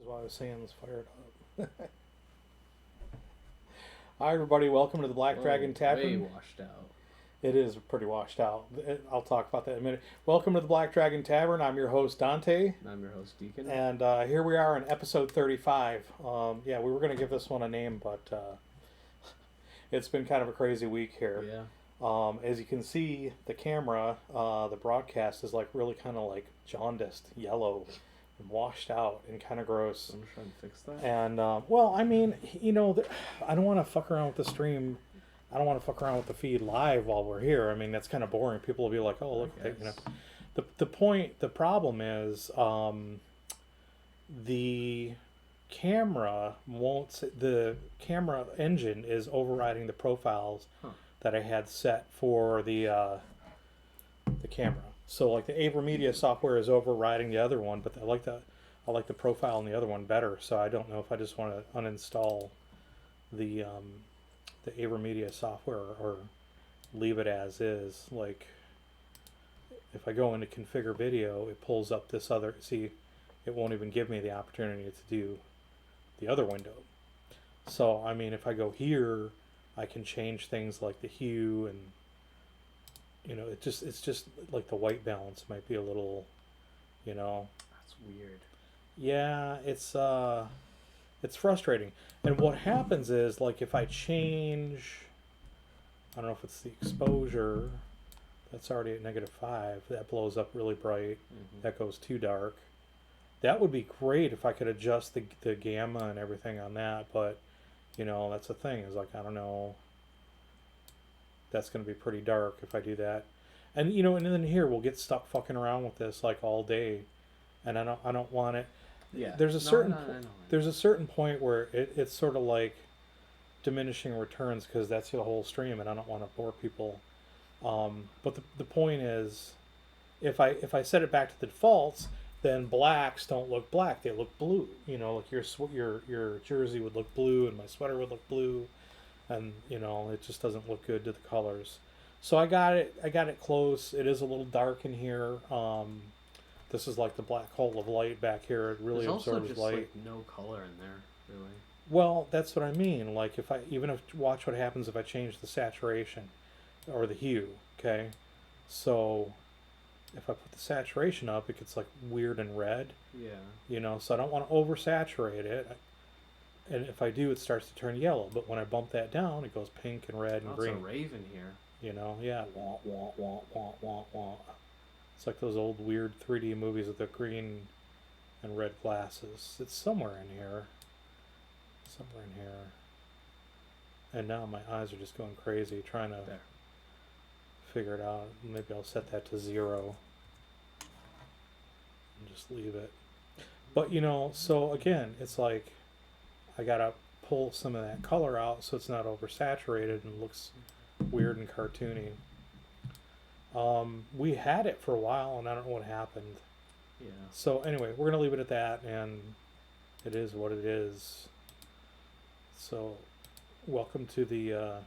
Is why I was saying was fired up. Hi, everybody. Welcome to the Black Dragon Tavern. Way washed out. It is pretty washed out. I'll talk about that in a minute. Welcome to the Black Dragon Tavern. I'm your host, Dante. And I'm your host, Deacon. And here we are in episode 35. We were going to give this one a name, but it's been kind of a crazy week here. Yeah. As you can see, the camera, the broadcast is like really kind of like jaundiced, yellow, and washed out, and kind of gross. I'm trying to fix that. And I don't want to fuck around with the stream. I don't want to fuck around with the feed live while we're here. I mean, that's kind of boring. People will be like, "Oh, look at that," The problem is, the camera won't. The camera engine is overriding the profiles that I had set for the camera. So like the AverMedia software is overriding the other one, but I like the profile in the other one better. So I don't know if I just want to uninstall the AverMedia software or leave it as is. Like if I go into configure video, it pulls up this other. See, it won't even give me the opportunity to do the other window. So I mean, if I go here, I can change things like the hue and. It's just like the white balance might be a little, That's weird. Yeah, it's frustrating. And what happens is, like, if I change, I don't know if it's the exposure, that's already at -5, that blows up really bright, that goes too dark. That would be great if I could adjust the gamma and everything on that, but, that's the thing, is like, I don't know. That's going to be pretty dark if I do that. And and then here we'll get stuck fucking around with this like all day, and I don't want it. Yeah. There's a certain point where it's sort of like diminishing returns because that's the whole stream, and I don't want to bore people. But the point is, if I set it back to the defaults, then blacks don't look black; they look blue. Like your jersey would look blue, and my sweater would look blue. And it just doesn't look good to the colors. So I got it close. It is a little dark in here. This is like the black hole of light back here. It really absorbs also just light. Like no color in there, really. Well, that's what I mean. Like if watch what happens if I change the saturation or the hue. Okay, so if I put the saturation up, it gets like weird and red. Yeah. So I don't want to oversaturate it. And if I do, it starts to turn yellow. But when I bump that down, it goes pink and red and green. It's a raven here. Yeah. Wah, wah, wah, wah, wah, wah. It's like those old weird 3D movies with the green and red glasses. It's somewhere in here. And now my eyes are just going crazy trying to figure it out. Maybe I'll set that to 0. And just leave it. But, so again, it's like I gotta pull some of that color out so it's not oversaturated and looks weird and cartoony. We had it for a while and I don't know what happened. Yeah. So anyway, we're gonna leave it at that, and it is what it is. So welcome to the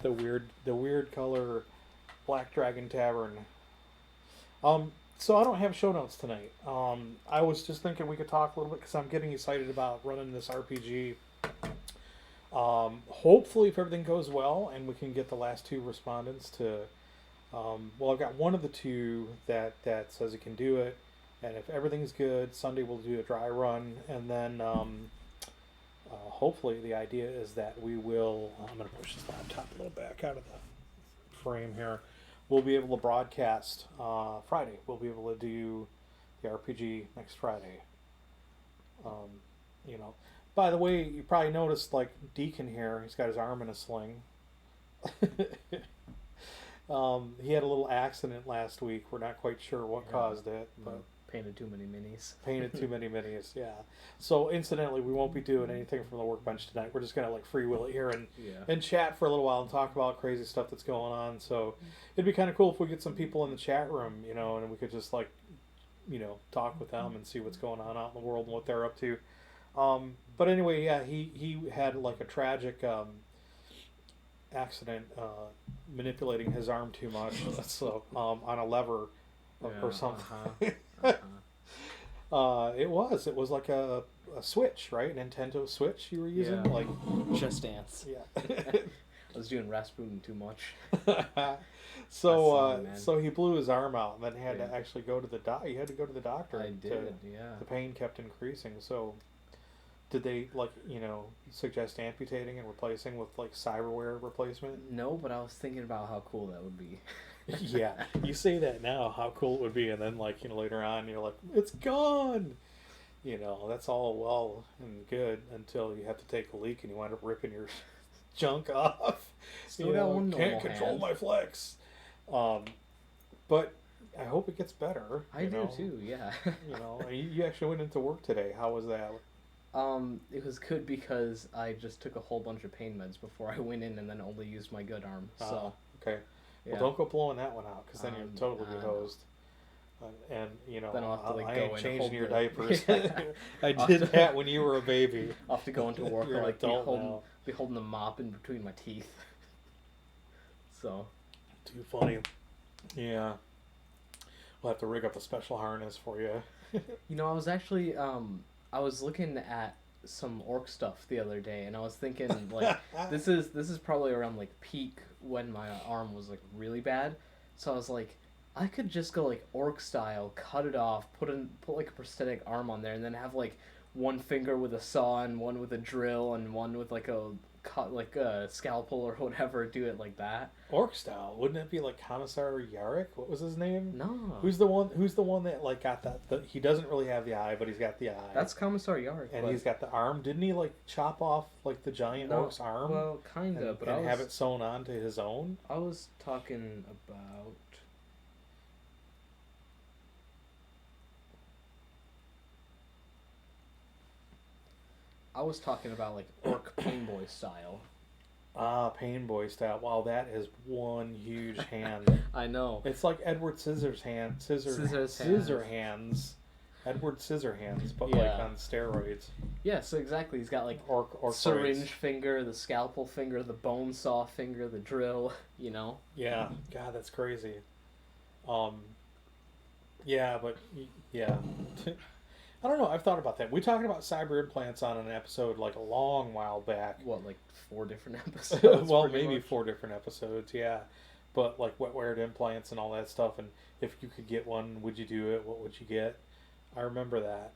the weird color Black Dragon Tavern. So I don't have show notes tonight. I was just thinking we could talk a little bit because I'm getting excited about running this RPG. Hopefully, if everything goes well and we can get the last 2 respondents to... I've got one of the 2 that says it can do it. And if everything's good, Sunday we'll do a dry run. And then hopefully the idea is that we will... I'm going to push this laptop a little back out of the frame here. We'll be able to broadcast Friday. We'll be able to do the RPG next Friday. By the way, you probably noticed like Deacon here. He's got his arm in a sling. He had a little accident last week. We're not quite sure what caused it, but painted too many minis. Painted too many minis, yeah. So incidentally, we won't be doing anything from the workbench tonight. We're just gonna like free will it here and chat for a little while and talk about crazy stuff that's going on. So it'd be kind of cool if we get some people in the chat room, and we could just like, talk with them and see what's going on out in the world and what they're up to. But anyway, yeah, he had like a tragic accident manipulating his arm too much, so on a lever or something. It was like a Switch, right? A Nintendo Switch you were using? Yeah. Like, Just Dance. yeah. I was doing Rasputin too much. So, man. so he blew his arm out and then had Yeah. to actually go to the He had to go to the doctor. I did, yeah. The pain kept increasing. So, did they suggest amputating and replacing with like cyberware replacement? No, but I was thinking about how cool that would be. Yeah, you say that now, how cool it would be, and then later on you're like, it's gone. That's all well and good until you have to take a leak and you wind up ripping your junk off. Still got one can't normal control hand. my flex. But I hope it gets better. I do too, yeah. You actually went into work today. How was that? It was good because I just took a whole bunch of pain meds before I went in and then only used my good arm. So okay. yeah. Well, don't go blowing that one out because then you're totally hosed. And then I'll have to I go ain't in changing your the- diapers. Yeah. I did that when you were a baby. I'll have to go into work You're and an like be adult holding, now. be holding the mop in between my teeth. So Too funny. Yeah. We'll have to rig up a special harness for you. I was actually I was looking at some orc stuff the other day and I was thinking like this is probably around like peak when my arm was like really bad. So I was like, I could just go like orc style, cut it off, put like a prosthetic arm on there, and then have like one finger with a saw and one with a drill and one with like a scalpel or whatever. Do it like that. Orc style, wouldn't it be like Commissar Yarrick? What was his name? No. Who's the one that like got that? He doesn't really have the eye, but he's got the eye. That's Commissar Yarrick. And he's got the arm. Didn't he like chop off like the giant orc's arm? Well, kinda, but and have it sewn on to his own. I was talking about. I was talking about like orc painboy style. Ah, Pain Boy style. Wow, that is one huge hand. I know. It's like Edward Scissorhands. Edward Scissorhands, but like on steroids. Yeah, so exactly. He's got like orc syringe finger, the scalpel finger, the bone saw finger, the drill. Yeah, God, that's crazy. Yeah, but yeah. I don't know. I've thought about that. We talked about cyber implants on an episode like a long while back. What, like 4 different episodes? Well, maybe 4 different episodes, yeah. But like wet-wired implants and all that stuff, and if you could get one, would you do it? What would you get? I remember that.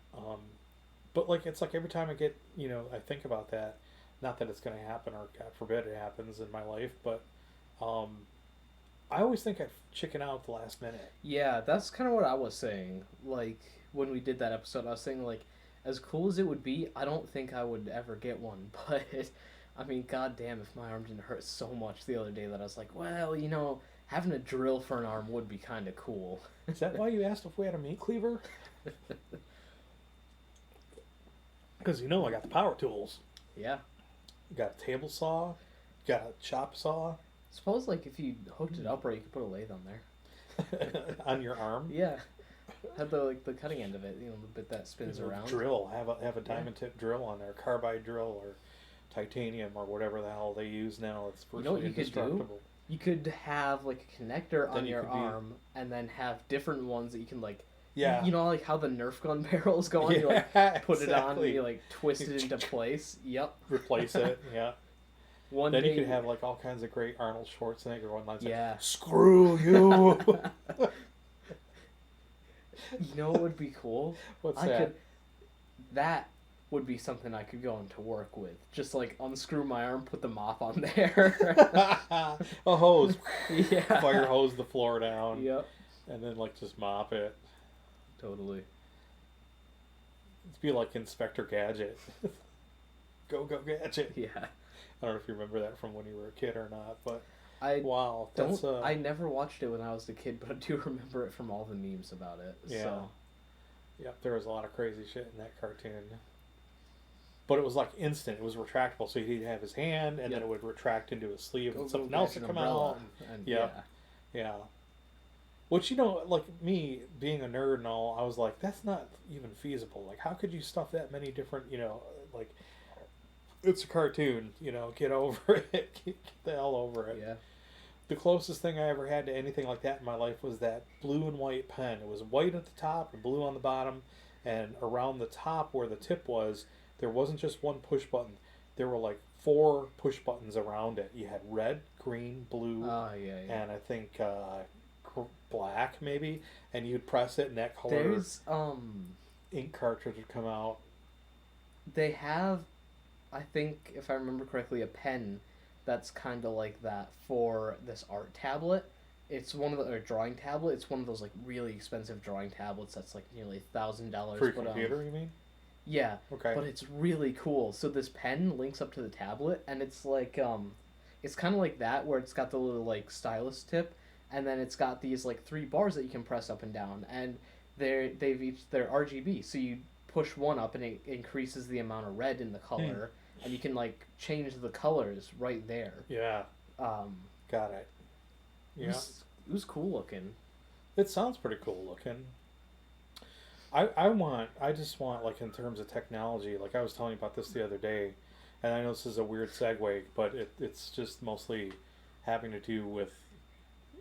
But like it's like every time I get, I think about that. Not that it's going to happen, or God forbid it happens in my life, but I always think I'd chicken out at the last minute. Yeah, that's kind of what I was saying. Like when we did that episode, I was saying like, as cool as it would be, I don't think I would ever get one. But I mean, goddamn, if my arm didn't hurt so much the other day that I was like, well, having a drill for an arm would be kind of cool. Is that why you asked if we had a meat cleaver? Because I got the power tools. Yeah. You got a table saw. You got a chop saw. Suppose like if you hooked it up right, you could put a lathe on there. On your arm. Yeah. Have the cutting end of it, the bit that spins around. Drill. Have a diamond tip drill on there, carbide drill or titanium or whatever the hell they use now. It's virtually indestructible. You could have like a connector on your arm and then have different ones that you can like. Yeah. Like how the Nerf gun barrels go on. Yeah, you like put it on and you like twist it into place. Yep. Replace it. Yeah. Then you could have like all kinds of great Arnold Schwarzenegger one lines. Yeah. Like, screw you. You know what would be cool? What's that? That would be something I could go into work with. Just like unscrew my arm, put the mop on there. A hose. Yeah. Fire hose the floor down. Yep. And then like just mop it. Totally. It'd be like Inspector Gadget. Go Gadget. Yeah. I don't know if you remember that from when you were a kid or not, but wow, I never watched it when I was a kid, but I do remember it from all the memes about it. Yeah. So. Yep, there was a lot of crazy shit in that cartoon. But it was like instant. It was retractable, so he'd have his hand, and then it would retract into his sleeve, and something else would come out. And yeah. Which, like me, being a nerd and all, I was like, that's not even feasible. Like, how could you stuff that many different, like, it's a cartoon, get over it. Get the hell over it. Yeah. The closest thing I ever had to anything like that in my life was that blue and white pen. It was white at the top and blue on the bottom, and around the top where the tip was, there wasn't just one push button. There were like 4 push buttons around it. You had red, green, blue, Oh, yeah, yeah. and I think black maybe. And you'd press it, and that color There's ink cartridge would come out. they have, I think if I remember correctly, a pen that's kind of like that for this art tablet. It's one of the or drawing tablet. It's one of those like really expensive drawing tablets that's like nearly $1,000. For your computer, you mean? Yeah. Okay. But it's really cool. So this pen links up to the tablet, and it's like it's kind of like that where it's got the little like stylus tip, and then it's got these like 3 bars that you can press up and down, and they're RGB. So you push one up, and it increases the amount of red in the color, and you can like change the colors right there. Yeah. Got it. Yeah. It was cool looking. It sounds pretty cool looking. I just want, like, in terms of technology, like I was telling you about this the other day, and I know this is a weird segue, but it's just mostly having to do with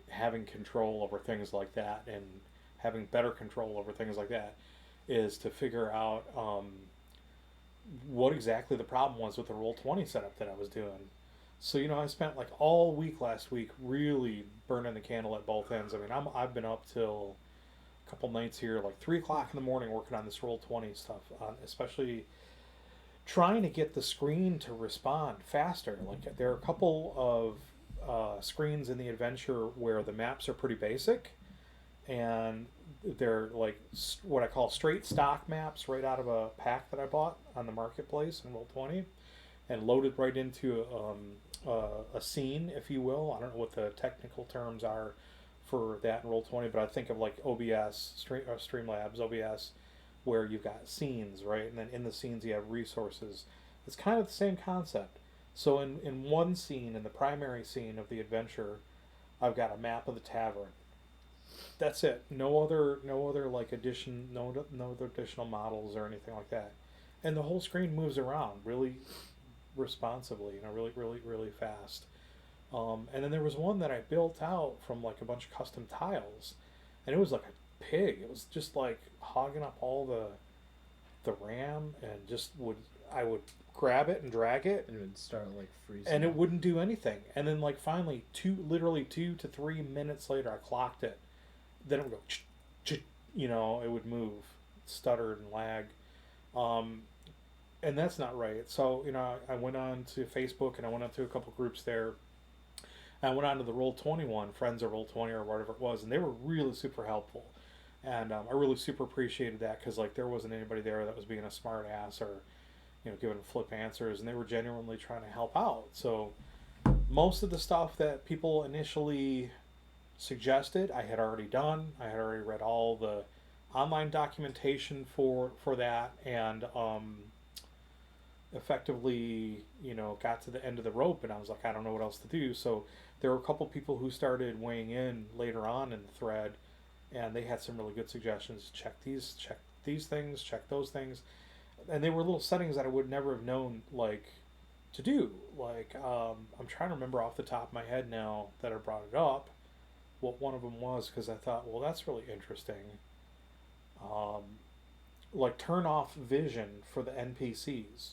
having control over things like that and having better control over things like that, is to figure out what exactly the problem was with the Roll20 setup that I was doing. So, I spent like all week last week really burning the candle at both ends. I mean, I've been up till a couple nights here, like 3 o'clock in the morning, working on this Roll20 stuff, especially trying to get the screen to respond faster. Like, there are a couple of screens in the adventure where the maps are pretty basic, and they're like what I call straight stock maps right out of a pack that I bought on the marketplace in Roll20, and loaded right into a scene, if you will. I don't know what the technical terms are for that in Roll20, but I think of like OBS, Streamlabs, OBS, where you've got scenes, right? And then in the scenes you have resources. It's kind of the same concept. So in one scene, in the primary scene of the adventure, I've got a map of the tavern. That's it. No other like addition, no other additional models or anything like that. And the whole screen moves around really responsibly, really, really, really fast. And then there was one that I built out from like a bunch of custom tiles, and it was like a pig. It was just like hogging up all the RAM, and I would grab it and drag it, And it would start like freezing. and it wouldn't do anything. And then like finally, literally 2 to 3 minutes later, I clocked it. Then it would go, it would move, stuttered and lag. And that's not right. So, I went on to Facebook, and I went on to a couple groups there. And I went on to the Roll21, Friends of Roll20 or whatever it was, and they were really super helpful. And I really super appreciated that, because like there wasn't anybody there that was being a smart ass or, giving flip answers, and they were genuinely trying to help out. So most of the stuff that people initially suggested, I had already done. I had already read all the online documentation for that, and effectively, got to the end of the rope, and I was like, I don't know what else to do. So there were a couple people who started weighing in later on in the thread, and they had some really good suggestions. Check these things, check those things. And they were little settings that I would never have known, like, to do. Like, I'm trying to remember off the top of my head now that I brought it up what one of them was, because I thought, well, that's really interesting. Like, turn off vision for the NPCs,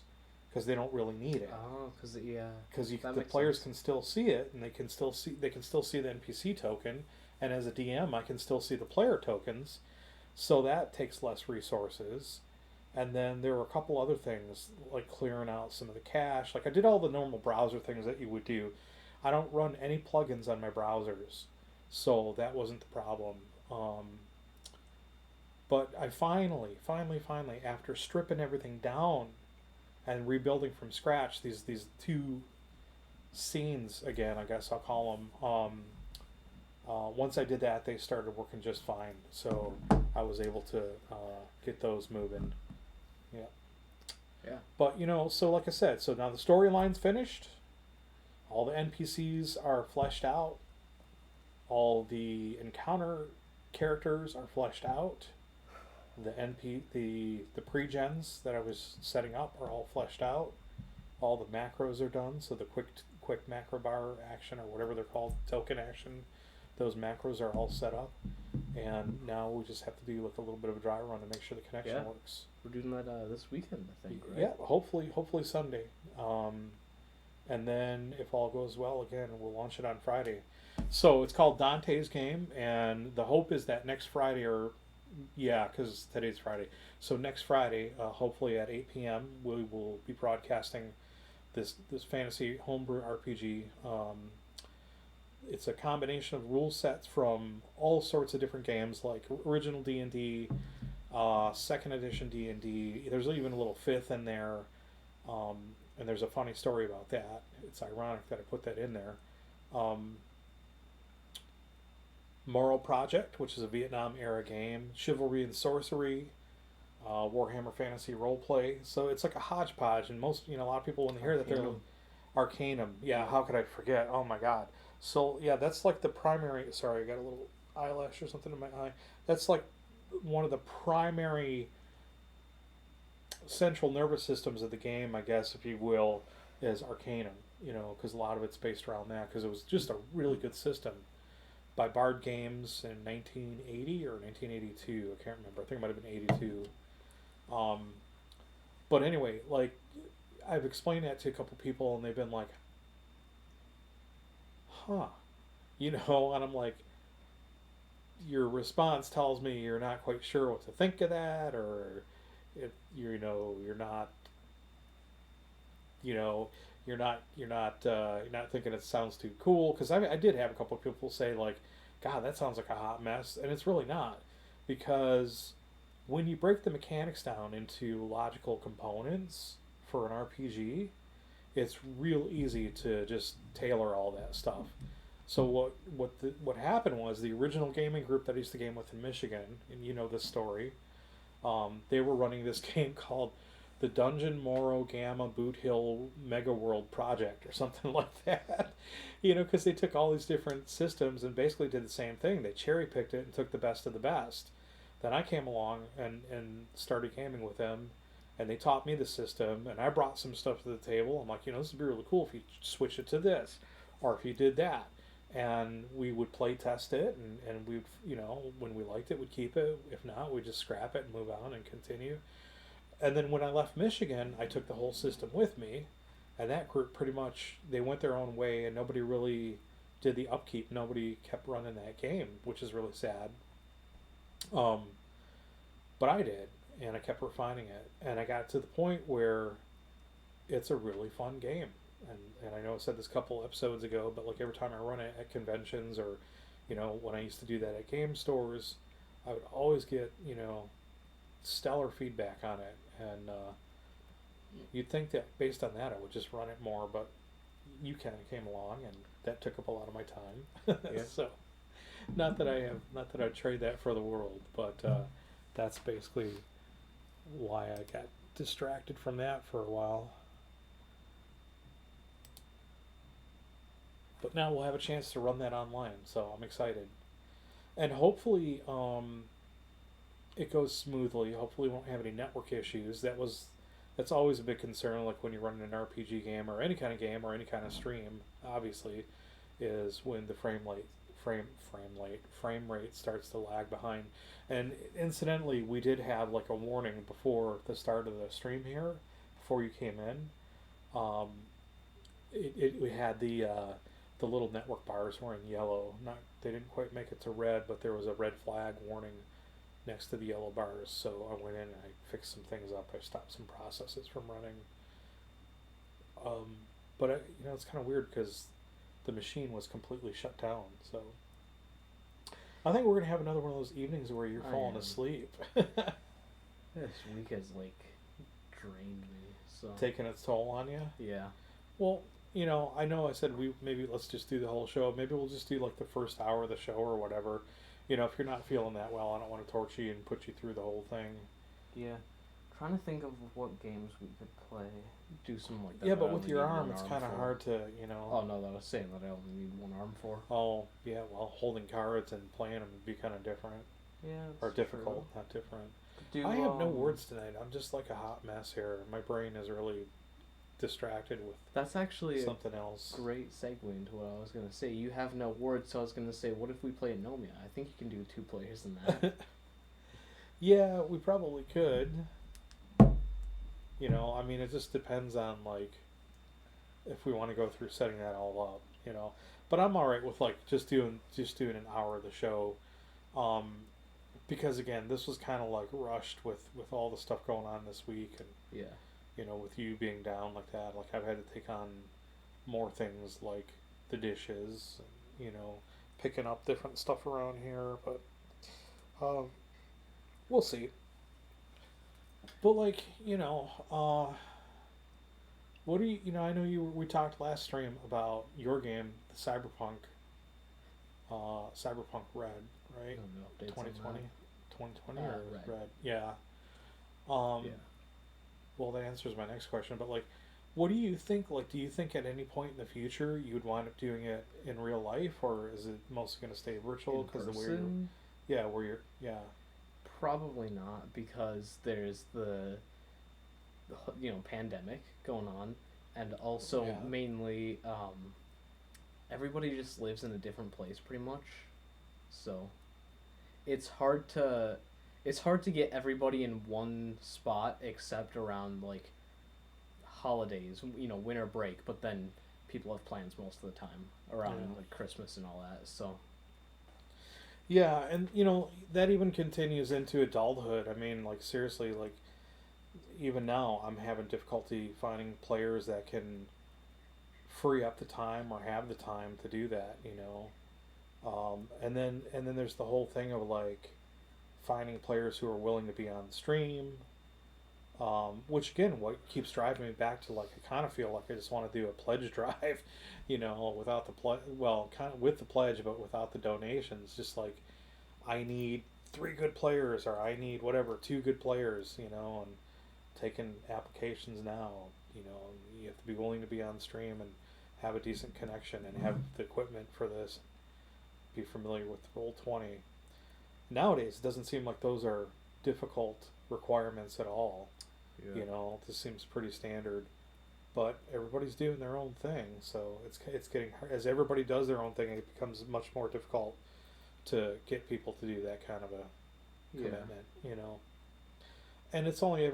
because they don't really need it. Oh, because yeah. Because the players can still see it, and they can still see the NPC token, and as a DM, I can still see the player tokens, so that takes less resources. And then there were a couple other things, like clearing out some of the cache. Like, I did all the normal browser things that you would do. I don't run any plugins on my browsers, so that wasn't the problem. But I finally, after stripping everything down and rebuilding from scratch, these 2 scenes again, I guess I'll call them. Once I did that, they started working just fine. So I was able to get those moving. Yeah. Yeah. But so like I said, so now the storyline's finished. All the NPCs are fleshed out. All the encounter characters are fleshed out. The pre-gens that I was setting up are all fleshed out. All the macros are done, so the quick macro bar action, or whatever they're called, token action, those macros are all set up. and now we just have to do like a little bit of a dry run to make sure the connection works. We're doing that this weekend, I think, right? Yeah, hopefully Sunday. And then if all goes well, again, we'll launch it on Friday. So it's called Dante's Game, and the hope is that next Friday, because today's Friday, so next Friday, hopefully at 8 p.m., we will be broadcasting this fantasy homebrew RPG. It's a combination of rule sets from all sorts of different games, like original D&D, second edition D&D. There's even a little fifth in there, and there's a funny story about that. It's ironic that I put that in there. Moral Project, which is a Vietnam era game, Chivalry and Sorcery, Warhammer Fantasy Roleplay. So it's like a hodgepodge, and a lot of people when they hear that they're Arcanum. Yeah, how could I forget? Oh my God. So yeah, that's like the primary. Sorry, I got a little eyelash or something in my eye. That's like one of the primary central nervous systems of the game, I guess, if you will, is Arcanum. Because a lot of it's based around that. Because it was just a really good system by Bard Games in 1980 or 1982. I can't remember. I think it might have been 82. But anyway, like I've explained that to a couple people, and they've been like, "Huh," and I'm like, "Your response tells me you're not quite sure what to think of that, or if you're not." You're not thinking it sounds too cool, because I did have a couple of people say like, God, that sounds like a hot mess, and it's really not, because when you break the mechanics down into logical components for an RPG, it's real easy to just tailor all that stuff. So what happened was the original gaming group that I used to game with in Michigan, and you know this story, they were running this game called the Dungeon Moro Gamma Boot Hill Mega World Project or something like that. Because they took all these different systems and basically did the same thing. They cherry picked it and took the best of the best. Then I came along and started gaming with them, and they taught me the system, and I brought some stuff to the table. I'm like, this would be really cool if you switch it to this, or if you did that. And we would play test it, and we'd, when we liked it, we'd keep it. If not, we'd just scrap it and move on and continue. And then when I left Michigan, I took the whole system with me, and that group pretty much, they went their own way, and nobody really did the upkeep. Nobody kept running that game, which is really sad. But I did, and I kept refining it, and I got to the point where it's a really fun game. And I know I said this a couple episodes ago, but like every time I run it at conventions, or when I used to do that at game stores, I would always get stellar feedback on it. And you'd think that based on that I would just run it more, but you kind of came along, and that took up a lot of my time. Yeah. So not that I'd trade that for the world, but that's basically why I got distracted from that for a while. But now we'll have a chance to run that online, so I'm excited. And hopefully it goes smoothly. Hopefully we won't have any network issues. That's always a big concern, like when you're running an RPG game or any kind of stream, obviously, is when the frame rate starts to lag behind. And incidentally, we did have like a warning before the start of the stream here, before you came in. We had the little network bars were in yellow. They didn't quite make it to red, but there was a red flag warning next to the yellow bars. So I went in and I fixed some things up. I stopped some processes from running. But it's kind of weird because the machine was completely shut down. So I think we're gonna have another one of those evenings where you're falling asleep. This week has drained me. So taking its toll on you. Yeah. Well, I know I said let's just do the whole show. Maybe we'll just do like the first hour of the show or whatever. If you're not feeling that well, I don't want to torture you and put you through the whole thing. Yeah. Trying to think of what games we could play. Do some like that. Yeah, but with your arm, it's kind of hard to, Oh, no, I was saying that I only need one arm for. Oh, yeah, well, holding cards and playing them would be kind of different. Yeah, or difficult, not different. I have no words tonight. I'm just like a hot mess here. My brain is really distracted with That's actually something else. Great segue into what I was gonna say. You have no words, so I was gonna say, what if we play Anomia? I think you can do 2 players in that. Yeah, we probably could. You know, I mean, it just depends on like if we want to go through setting that all up. You know, but I'm all right with like just doing an hour of the show, because again, this was kind of like rushed with all the stuff going on this week, and Yeah. you know, with you being down like that, like I've had to take on more things like the dishes, and, you know, picking up different stuff around here, but we'll see. But like, you know, what do you know? I know we talked last stream about your game, the Cyberpunk Red, right? No updates 2020, on 2020 that. or Red. Red? Yeah. Um, Yeah. Well, that answers my next question. But like, what do you think? Like, do you think at any point in the future you would wind up doing it in real life, or is it mostly going to stay virtual In because the way person? yeah. Probably not, because there's the pandemic going on, and also Yeah. mainly everybody just lives in a different place pretty much, so it's hard to get everybody in one spot except around like holidays, winter break, but then people have plans most of the time around Yeah. like Christmas and all that, so Yeah, and you know that even continues into adulthood. I mean, like seriously, like even now I'm having difficulty finding players that can free up the time or have the time to do that. You know, and then there's the whole thing of like finding players who are willing to be on the stream. Which again, what keeps driving me back to like I kind of feel like I just want to do a pledge drive, you know, without the kind of with the pledge, but without the donations. Just like I need 3 good players, or I need whatever 2 good players, you know, and taking applications now. You know, you have to be willing to be on stream and have a decent connection and have the equipment for this. Be familiar with Roll20. Nowadays, it doesn't seem like those are difficult requirements at all. yeah. You know, this seems pretty standard, but everybody's doing their own thing, so it's getting hard. As everybody does their own thing, it becomes much more difficult to get people to do that kind of a commitment. You know, and it's only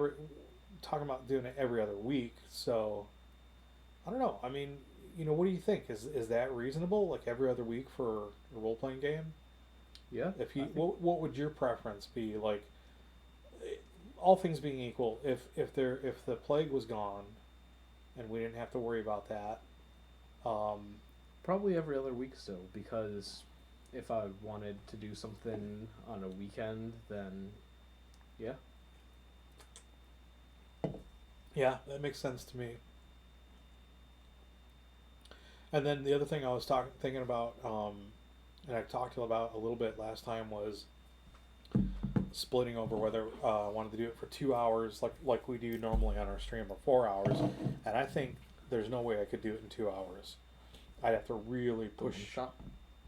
talking about doing it every other week. So I don't know. I mean, you know, what do you think? Is that reasonable? Like every other week for a role playing game? Yeah. If you, what would your preference be? Like, all things being equal, if the plague was gone, and we didn't have to worry about that, Probably every other week still, because if I wanted to do something on a weekend, then yeah. yeah, that makes sense to me. And then the other thing I was thinking about, and I talked about a little bit last time, was splitting over whether I wanted to do it for 2 hours, like we do normally on our stream, or 4 hours. And I think there's no way I could do it in 2 hours. I'd have to really push. Shot.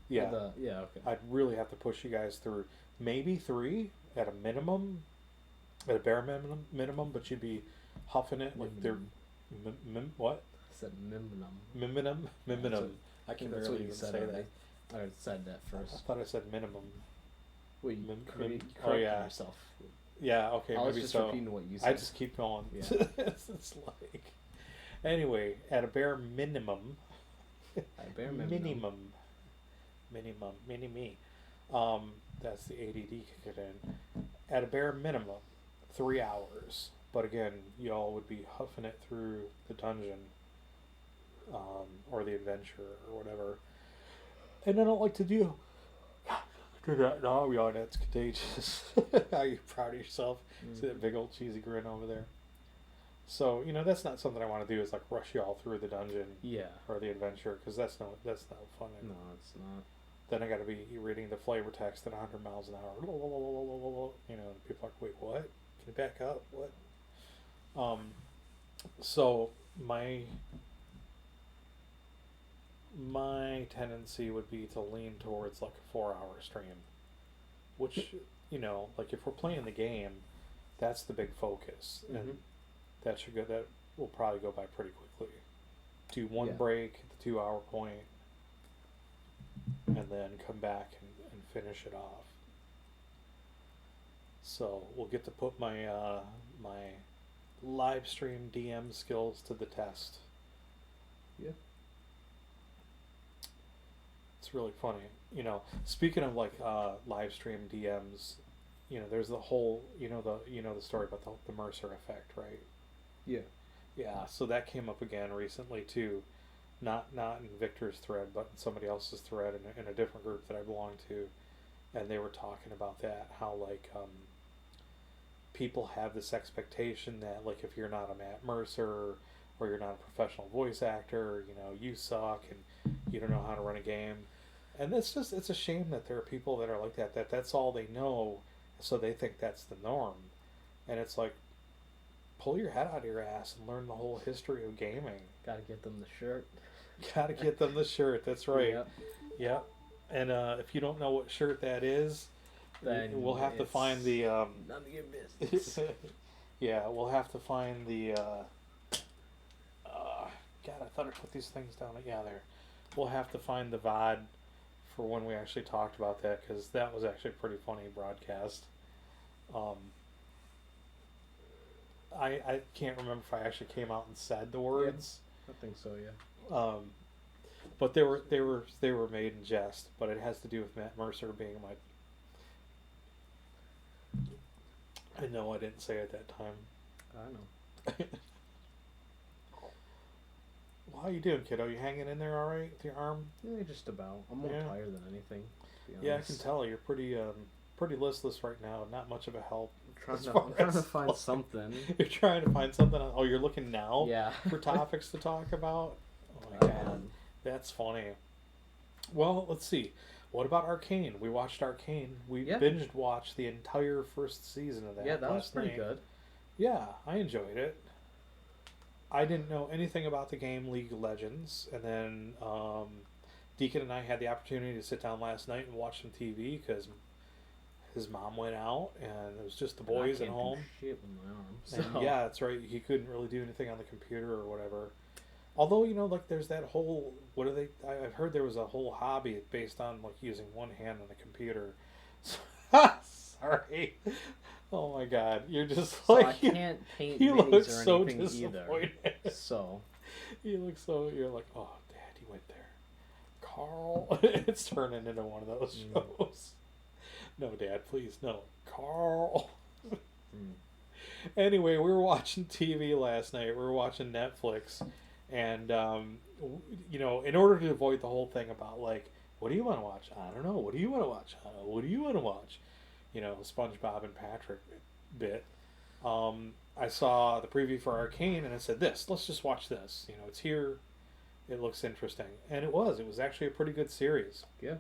Yeah, Yeah. Okay. I'd really have to push you guys through. Maybe 3 at a minimum, at a bare minimum. But you'd be huffing it like they're what? I said minimum. Minimum. I can That's barely what you even said. say Already. that. I said that I first. thought I said minimum. Well, you corrected yeah. yourself. Yeah, okay, I was maybe just so. repeating what you said. I just keep going. Yeah. It's like, anyway, at a bare minimum. At a bare minimum. Mini-me. That's the ADD kicking in. At a bare minimum, 3 hours. But again, y'all would be huffing it through the dungeon, or the adventure, or whatever. And I don't like to do that now, Jan. It's contagious. Are you proud of yourself? See that big old cheesy grin over there? So, you know, that's not something I want to do, is like rush y'all through the dungeon, Yeah. or the adventure, because that's no fun. No, it's not. Then I got to be reading the flavor text at 100 miles an hour. You know, and people are like, wait, what? Can you back up? What? So my tendency would be to lean towards like a 4-hour stream, which, you know, like if we're playing the game, that's the big focus, and that should go. That will probably go by pretty quickly. Do one Yeah. break at the 2 hour point, and then come back and finish it off. So we'll get to put my my live stream DM skills to the test. Yeah. It's really funny. You know, speaking of like live stream DMs, you know, there's the whole the story about the Mercer effect, right? Yeah. Yeah, so that came up again recently too. Not in Victor's thread, but in somebody else's thread in a different group that I belong to, and they were talking about that, how like people have this expectation that like if you're not a Matt Mercer or you're not a professional voice actor, you know, you suck and you don't know how to run a game. And it's a shame that there are people that are like that that's all they know, so they think that's the norm. And it's like, pull your head out of your ass and learn the whole history of gaming. Gotta get them the shirt. Gotta get them the shirt, that's right. Yep. Yep. And if you don't know what shirt that is, Then we'll have to find the none of your business. yeah, we'll have to find the God, I thought I put these things down. Yeah, there. We'll have to find the VOD for when we actually talked about that, because that was actually a pretty funny broadcast. I can't remember if I actually came out and said the words. I think so, yeah. But they were made in jest. But it has to do with Matt Mercer being my. I know I didn't say it that time. I know. Well, how you doing, kiddo? You hanging in there all right with your arm? Yeah, just about. I'm more tired than anything, to be Yeah, I honest. can tell. You're pretty listless right now. Not much of a help. I'm trying to find something. You're trying to find something. Oh, you're looking now Yeah. for topics to talk about? Oh, my God. am. That's funny. Well, let's see. What about Arcane? We watched Arcane. We Yeah. binged watched the entire first season of that. Yeah, that was last pretty night. good. Yeah, I enjoyed it. I didn't know anything about the game League of Legends, and then Deacon and I had the opportunity to sit down last night and watch some TV because his mom went out and it was just the boys at home. Shit with my arm. And So. yeah, that's right. He couldn't really do anything on the computer or whatever. Although, you know, like there's that whole I've heard there was a whole hobby based on like using one hand on the computer. Sorry. Oh my God, you're just So like I can't paint you look minis or so anything disappointed. either. So You look so, you're like, oh, Dad, you went there. Carl. It's turning into one of those shows. No, Dad, please, no. Carl. Anyway, we were watching TV last night. We were watching Netflix. And, you know, in order to avoid the whole thing about, like, what do you want to watch? I don't know. What do you want to watch? I don't know. What do you want to watch? You know, SpongeBob and Patrick bit. I saw the preview for Arcane and it said let's just watch this. You know, it's here. It looks interesting. And it was. It was actually a pretty good series. yeah.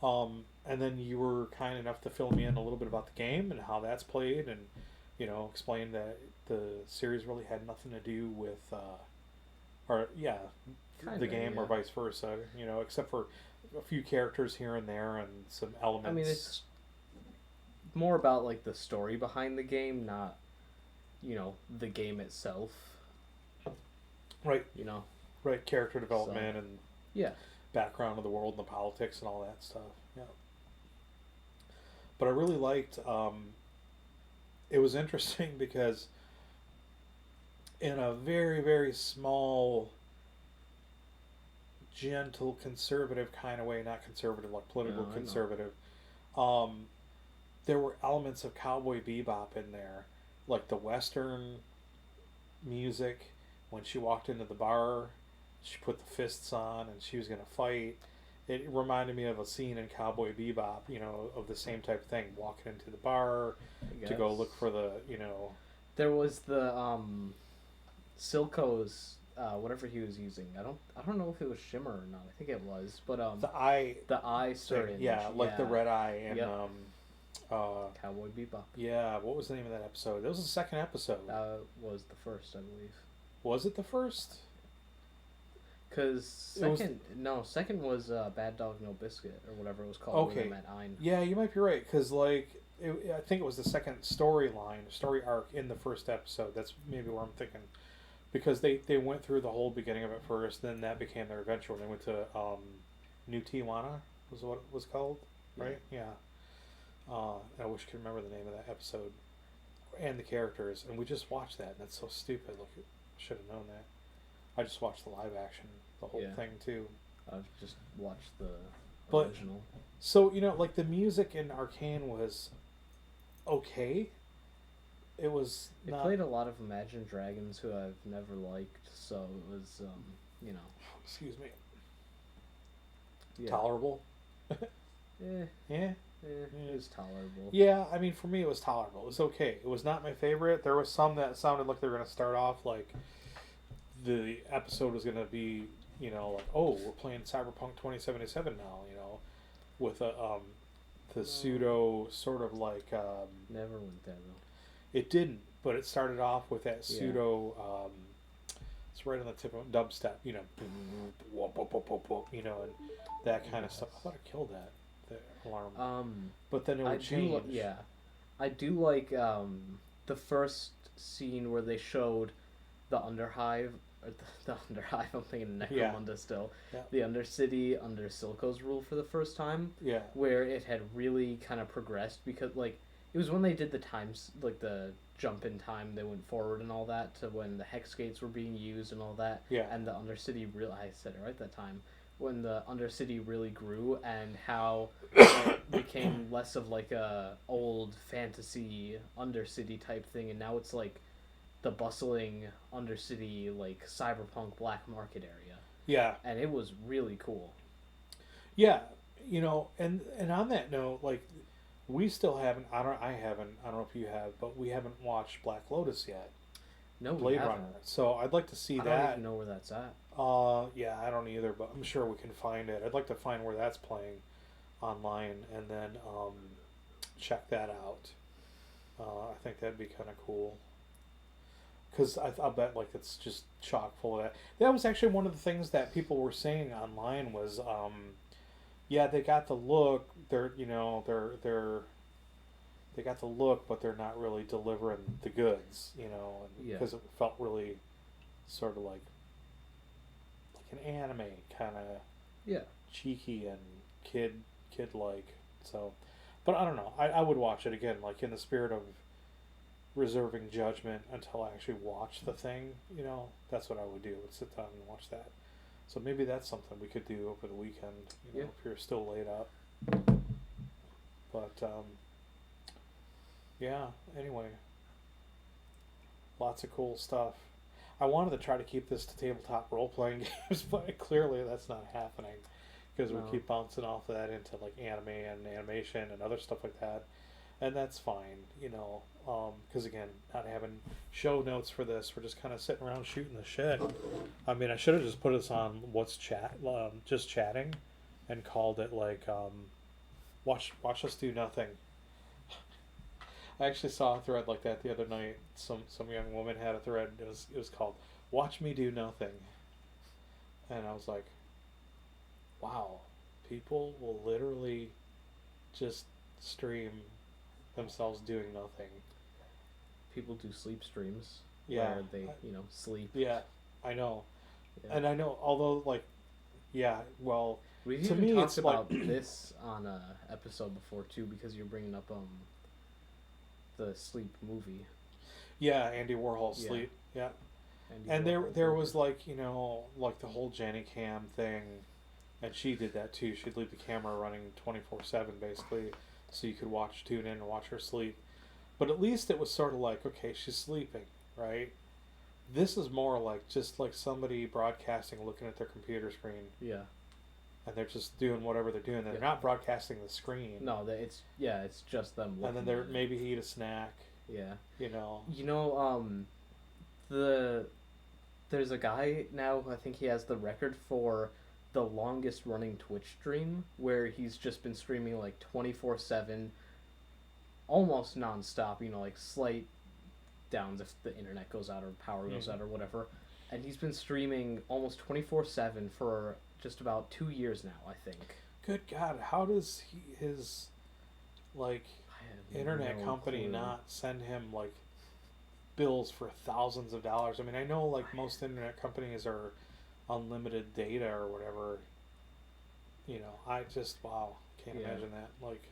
And then you were kind enough to fill me in a little bit about the game and how that's played and, you know, explain that the series really had nothing to do with, the game or vice versa, you know, except for a few characters here and there and some elements. I mean, it's more about like the story behind the game, not, you know, the game itself. Right. You know. Right. Character development and yeah, background of the world and the politics and all that stuff. Yeah. But I really liked. It was interesting because in a very, very small, gentle, conservative kind of way, not conservative like political conservative, there were elements of Cowboy Bebop in there, like the Western music. When she walked into the bar, she put the fists on and she was going to fight. It reminded me of a scene in Cowboy Bebop, you know, of the same type of thing, walking into the bar to go look for the, you know. There was the Silco's whatever he was using. I don't know if it was shimmer or not. I think it was, but the eye syringe. yeah, like the red eye and Cowboy Bebop. Yeah, what was the name of that episode? That was the second episode. That was the first, I believe. Was it the first? Because second was Bad Dog No Biscuit or whatever it was called. Okay. At Ein. Yeah, you might be right. Because like I think it was the second story arc in the first episode. That's maybe where I'm thinking, because they went through the whole beginning of it first, then that became their adventure when they went to New Tijuana was what it was called, right? Yeah. I wish I could remember the name of that episode and the characters, and we just watched that, and that's so stupid. Like, I should have known that. I just watched the live action, the whole thing too. I've just watched the original. So, like the music in Arcane was okay. It was It played a lot of Imagine Dragons, who I've never liked, so it was, Excuse me. Yeah. Tolerable. Yeah. It was tolerable. Yeah, I mean, for me, it was tolerable. It was okay. It was not my favorite. There was some that sounded like they were going to start off like the episode was going to be, like, oh, we're playing Cyberpunk 2077 now, with the pseudo sort of like. Never went there though. It didn't, but it started off with that pseudo. It's right on the tip of dubstep, and that kind of stuff. I thought I killed that. The alarm. But then it would change. I do like the first scene where they showed the Underhive, or the Underhive. I'm thinking Necromunda still. Yeah. The Undercity under Silco's rule for the first time. Yeah. Where it had really kind of progressed, because like it was when they did the times, like the jump in time, they went forward and all that to when the hex gates were being used and all that. Yeah. And the Undercity really, I said it right that time, when the Undercity really grew, and how it became less of like a old fantasy Undercity type thing, and now it's like the bustling Undercity, like cyberpunk black market area. Yeah. And it was really cool. Yeah, and on that note, like, we still haven't. I don't know if you have, but we haven't watched Black Lotus yet. No, Blade Runner. So I'd like to see that. I don't even know where that's at. Yeah, I don't either, but I'm sure we can find it. I'd like to find where that's playing online and then check that out. I think that'd be kind of cool. Because I'll bet like it's just chock full of that. That was actually one of the things that people were saying online was, yeah, they got the look. They're they got the look, but they're not really delivering the goods. Because it felt really sort of like an anime kind of cheeky and kid like. So, but I don't know. I would watch it again, like in the spirit of reserving judgment until I actually watch the thing. That's what I would do. Would sit down and watch that. So maybe that's something we could do over the weekend. If you're still laid up. But yeah. Anyway, lots of cool stuff. I wanted to try to keep this to tabletop role-playing games, but clearly that's not happening because we keep bouncing off of that into like anime and animation and other stuff like that, and that's fine, because again, not having show notes for this, we're just kind of sitting around shooting the shit. I mean, I should have just put us on just chatting, and called it like watch us do nothing. I actually saw a thread like that the other night. Some young woman had a thread. It was called "Watch Me Do Nothing," and I was like, "Wow, people will literally just stream themselves doing nothing." People do sleep streams. Yeah, where they sleep. Yeah, I know, and I know. Although, like, well, we've to even me, talked it's about like this on a episode before too, because you're bringing up the sleep movie. Yeah, Andy Warhol Sleep. Yeah. And there was like, like the whole Jenny Cam thing, and she did that too. She'd leave the camera running 24/7 basically, so you could tune in and watch her sleep. But at least it was sort of like, okay, she's sleeping, right? This is more like just like somebody broadcasting, looking at their computer screen. Yeah. And they're just doing whatever they're doing. They're not broadcasting the screen. No, it's just them. And then they're maybe eat a snack. Yeah. There's a guy now, I think he has the record for the longest running Twitch stream, where he's just been streaming like 24/7, almost nonstop, like slight downs if the internet goes out or power goes out or whatever. And he's been streaming almost 24/7 for just about 2 years now, I think. Good God, how does his I internet company not send him like bills for thousands of dollars? I mean, I know like most internet companies are unlimited data or whatever. You know, I just can't imagine that. Like,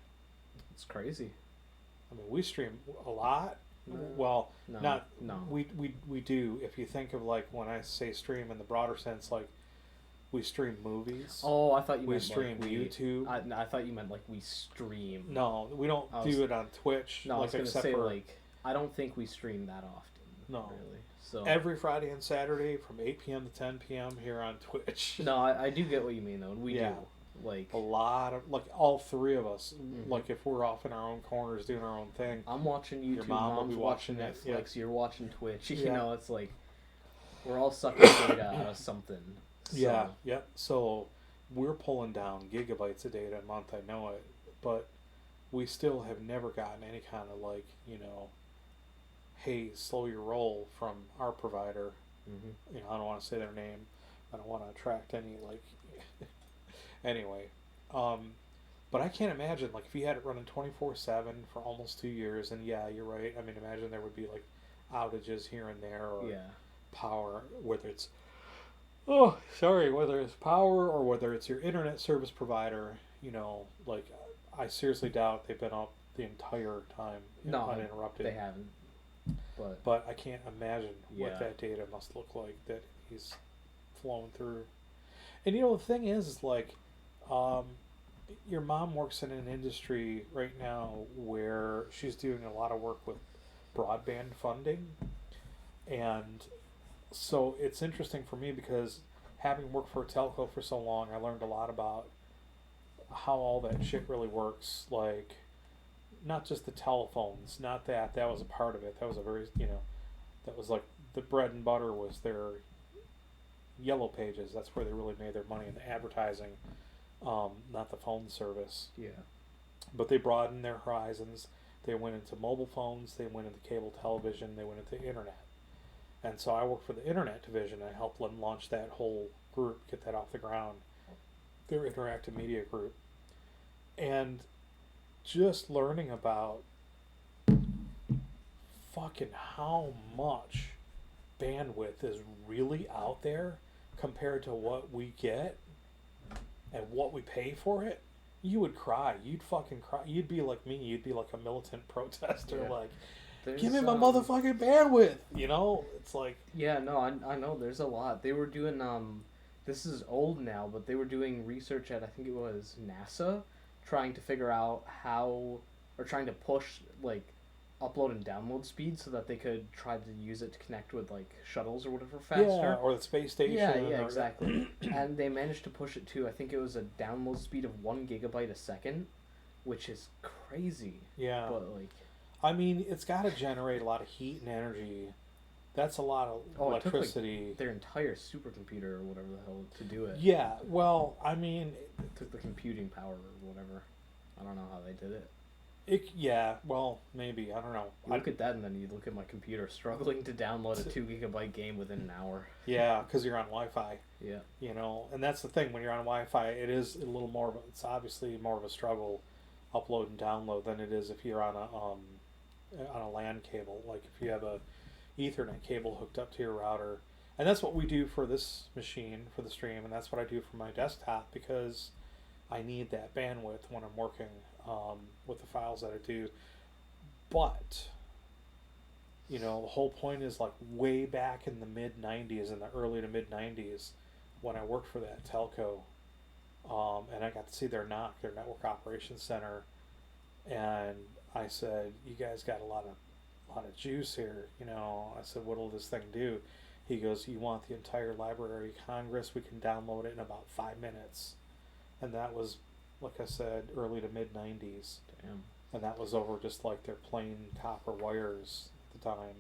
it's crazy. I mean, we stream a lot. Well, no. We do. If you think of like when I say stream in the broader sense, like we stream movies. Oh, I thought you meant stream like YouTube. I thought you meant like we stream. No, we don't do it on Twitch. No, I was gonna say like I don't think we stream that often. No, really. So every Friday and Saturday from 8 p.m. to 10 p.m. here on Twitch. No, I do get what you mean though. We do. Like a lot of like all three of us. Like if we're off in our own corners doing our own thing. I'm watching YouTube. Your mom will be watching Netflix. You're watching Twitch. You know, it's like we're all sucking data out of something. So. Yeah. Yep. So we're pulling down gigabytes of data a month. I know it, but we still have never gotten any kind of like hey, slow your roll from our provider. You know, I don't want to say their name. I don't want to attract any like. Anyway, but I can't imagine like if you had it running 24/7 for almost 2 years, and yeah, you're right. I mean, imagine there would be like outages here and there, or power, whether it's whether it's power or whether it's your internet service provider. You know, like I seriously doubt they've been up the entire time uninterrupted. They haven't. But I can't imagine what that data must look like that he's flowing through. And you know the thing is like. Your mom works in an industry right now where she's doing a lot of work with broadband funding, and so it's interesting for me because having worked for a telco for so long, I learned a lot about how all that shit really works. Like, not just the telephones, not that was a part of it. That was a very that was like the bread and butter was their yellow pages. That's where they really made their money in the advertising. Not the phone service. Yeah. But they broadened their horizons. They went into mobile phones. They went into cable television. They went into internet. And so I worked for the internet division. I helped them launch that whole group, get that off the ground. Their interactive media group. And just learning about fucking how much bandwidth is really out there compared to what we get and what we pay for it, you would cry. You'd fucking cry. You'd be like me. You'd be like a militant protester. Like, give me my motherfucking bandwidth. You know, it's like. Yeah, no, I know. There's a lot. They were doing this is old now, but they were doing research at I think it was NASA, trying to figure out trying to push like upload and download speed so that they could try to use it to connect with like shuttles or whatever faster. Yeah, or the space station. Yeah, exactly. And they managed to push it to, I think it was a download speed of 1 gigabyte a second, which is crazy. Yeah. But like, I mean, it's got to generate a lot of heat and energy. That's a lot of electricity. It took, like, their entire supercomputer or whatever the hell to do it. Yeah, well, I mean, it took the computing power or whatever. I don't know how they did it. Well, maybe. I don't know. You look at that and then you look at my computer struggling to download a 2 gigabyte game within an hour. Yeah, because you're on Wi-Fi. Yeah. You know, and that's the thing. When you're on Wi-Fi, it is a little more it's obviously more of a struggle, upload and download, than it is if you're on a LAN cable. Like if you have a Ethernet cable hooked up to your router. And that's what we do for this machine, for the stream, and that's what I do for my desktop because I need that bandwidth when I'm working with the files that I do. But, you know, the whole point is like way back in the mid-90s, in the early to mid-90s, when I worked for that telco, and I got to see their NOC, their Network Operations Center, and I said, you guys got a lot of juice here, you know. I said, what'll this thing do? He goes, you want the entire Library of Congress? We can download it in about 5 minutes. And that was, like I said, early to mid-90s. Damn. And that was over just like their plain copper wires at the time.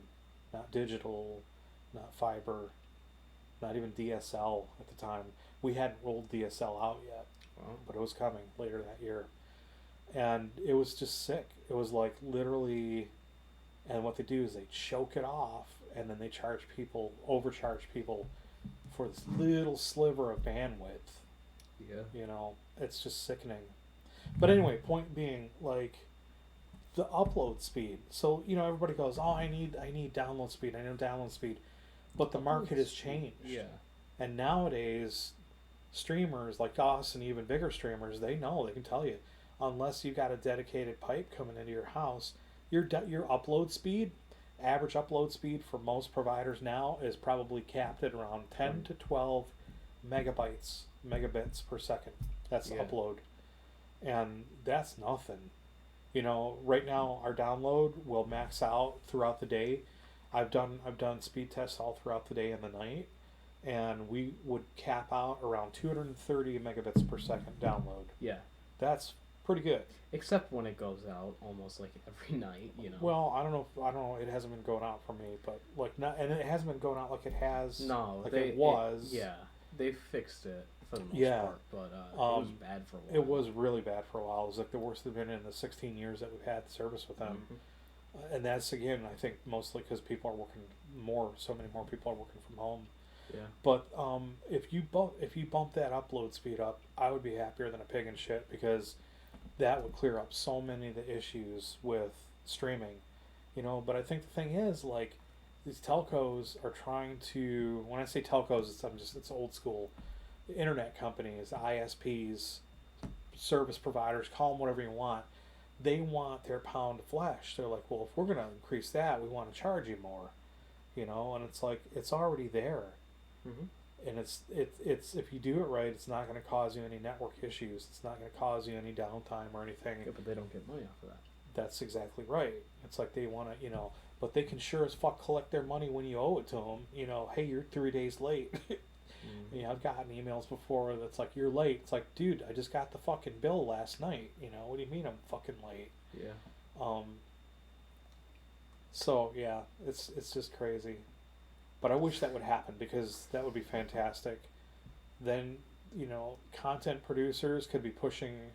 Not digital, not fiber, not even DSL at the time. We hadn't rolled DSL out yet, but it was coming later that year. And it was just sick. It was like literally, and what they do is they choke it off and then they overcharge people for this little sliver of bandwidth. Yeah. You know, it's just sickening. But anyway, point being, like, the upload speed. So everybody goes, oh, I need download speed. I know download speed, but the market has changed. Yeah. And nowadays, streamers like us and even bigger streamers, they can tell you, unless you got a dedicated pipe coming into your house, your upload speed, average upload speed for most providers now is probably capped at around 10 to 12 megabits per second. That's the upload, and that's nothing. Right now our download will max out throughout the day. I've done speed tests all throughout the day and the night, and we would cap out around 230 megabits per second download. Yeah. That's pretty good. Except when it goes out almost like every night, Well, I don't know. It hasn't been going out for me, but and it hasn't been going out like it has. No, it was. They fixed it for the most part, but it was bad for a while. It was really bad for a while. It was like the worst it's been in the 16 years that we've had the service with them. Mm-hmm. And that's, again, I think mostly because people are working more. So many more people are working from home. Yeah. But if you bump that upload speed up, I would be happier than a pig in shit, because that would clear up so many of the issues with streaming, But I think the thing is, like, these telcos are trying to. When I say telcos, it's old school. The internet companies, the ISPs, service providers, call them whatever you want. They want their pound of flesh. They're like, well, if we're going to increase that, we want to charge you more, And it's like, it's already there. Mm-hmm. And it's if you do it right, it's not going to cause you any network issues. It's not going to cause you any downtime or anything. Yeah, but they don't get money off of that. That's exactly right. It's like they want to, but they can sure as fuck collect their money when you owe it to them. Hey, you're 3 days late. Mm-hmm. I've gotten emails before that's like, you're late. It's like, dude, I just got the fucking bill last night. What do you mean I'm fucking late? Yeah. So yeah, it's just crazy. But I wish that would happen, because that would be fantastic. Then, content producers could be pushing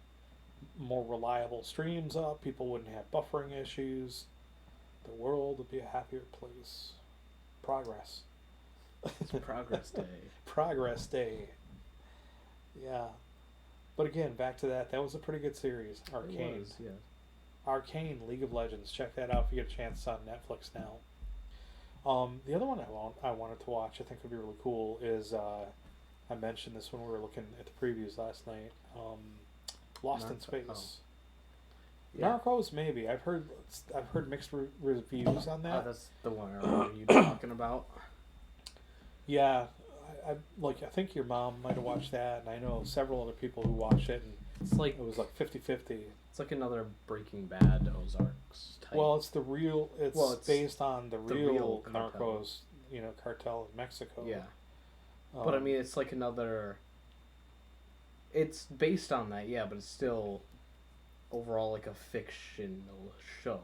more reliable streams up. People wouldn't have buffering issues. The world would be a happier place. Progress. It's Progress Day. Progress Day. Yeah. But again, back to that. That was a pretty good series. Arcane. It was, yeah. Arcane, League of Legends. Check that out if you get a chance. It's on Netflix now. The other one I wanted to watch, I think would be really cool, is I mentioned this when we were looking at the previews last night. Lost in Space. Oh. Yeah. Narcos, maybe. I've heard mixed reviews on that. Oh, that's the one you're talking about. Yeah, I think your mom might have watched that, and I know several other people who watched it, and it's like it was like 50-50. It's like another Breaking Bad Ozarks type. Well, it's based on the real Narcos, cartel in Mexico. Yeah. But I mean, it's like another. It's based on that, yeah, but it's still overall like a fictional show.